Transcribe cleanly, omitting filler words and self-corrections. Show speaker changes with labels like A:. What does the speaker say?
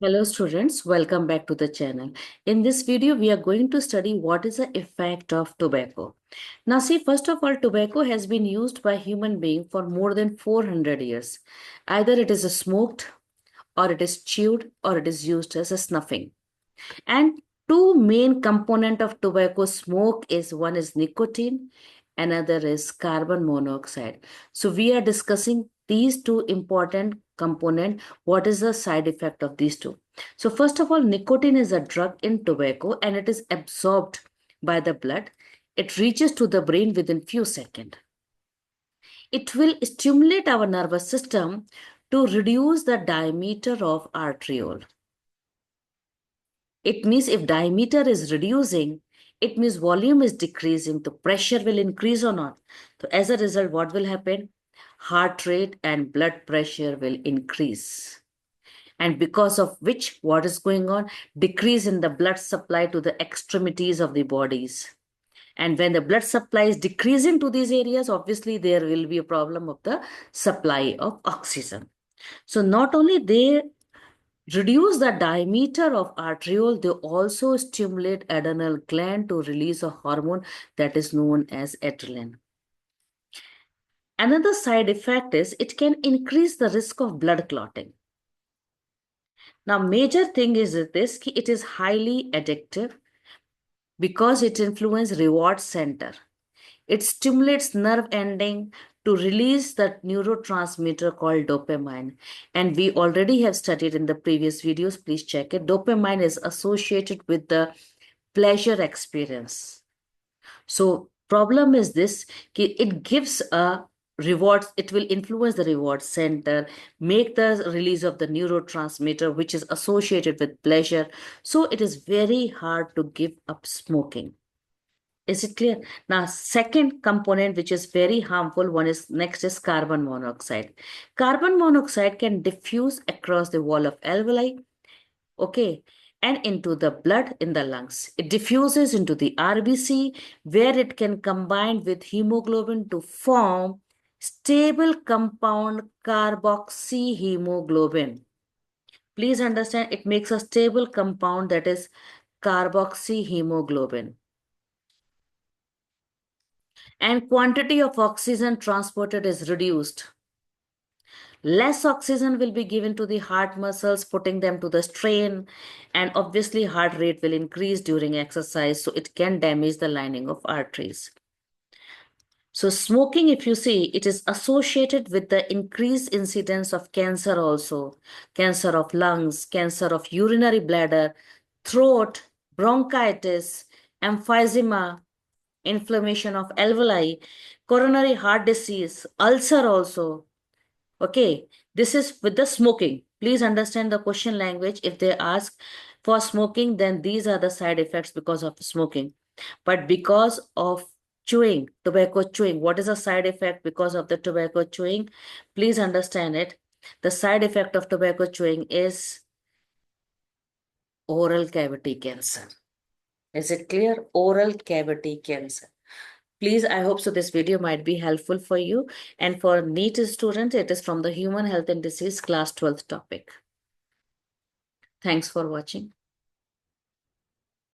A: Hello students, welcome back to the channel. In this video, we are going to study what is the effect of tobacco. Now see, first of all, tobacco has been used by human being for more than 400 years. Either it is smoked or it is chewed or it is used as a snuffing. And two main component of tobacco smoke is one is nicotine, another is carbon monoxide. So we are discussing these two important component. What is the side effect of these two? So first of all, nicotine is a drug in tobacco and it is absorbed by the blood. It reaches to the brain within few seconds. It will stimulate our nervous system to reduce the diameter of arteriole. It means if diameter is reducing, it means volume is decreasing, the pressure will increase or not. So as a result, what will happen? Heart rate and blood pressure will increase. And because of which, what is going on? Decrease in the blood supply to the extremities of the bodies. And when the blood supply is decreasing to these areas, obviously there will be a problem of the supply of oxygen. So not only they reduce the diameter of arteriole, they also stimulate adrenal gland to release a hormone that is known as adrenaline. Another side effect is it can increase the risk of blood clotting. Now, major thing is this, it is highly addictive because it influences reward center. It stimulates nerve ending to release that neurotransmitter called dopamine. And we already have studied in the previous videos. Please check it. Dopamine is associated with the pleasure experience. So problem is this, it gives a rewards, it will influence the reward center, make the release of the neurotransmitter, which is associated with pleasure. So it is very hard to give up smoking. Is it clear? Now, second component which is very harmful, one is next is carbon monoxide. Carbon monoxide can diffuse across the wall of alveoli, okay, and into the blood in the lungs. It diffuses into the RBC where it can combine with hemoglobin to form stable compound carboxyhemoglobin. Please understand it makes a stable compound that is carboxyhemoglobin. And quantity of oxygen transported is reduced. Less oxygen will be given to the heart muscles, putting them to the strain, and obviously heart rate will increase during exercise, so it can damage the lining of arteries. So smoking, if you see, it is associated with the increased incidence of cancer also, cancer of lungs, cancer of urinary bladder, throat, bronchitis, emphysema, inflammation of alveoli, coronary heart disease, ulcer also. Okay, this is with the smoking. Please understand the question language. If they ask for smoking, then these are the side effects because of smoking. But because of chewing, tobacco chewing, what is the side effect because of the tobacco chewing? Please understand it. The side effect of tobacco chewing is oral cavity cancer. Is it clear? Oral cavity cancer. Please, I hope so this video might be helpful for you. And for NEET students, it is from the Human Health and Disease class 12th topic. Thanks for watching.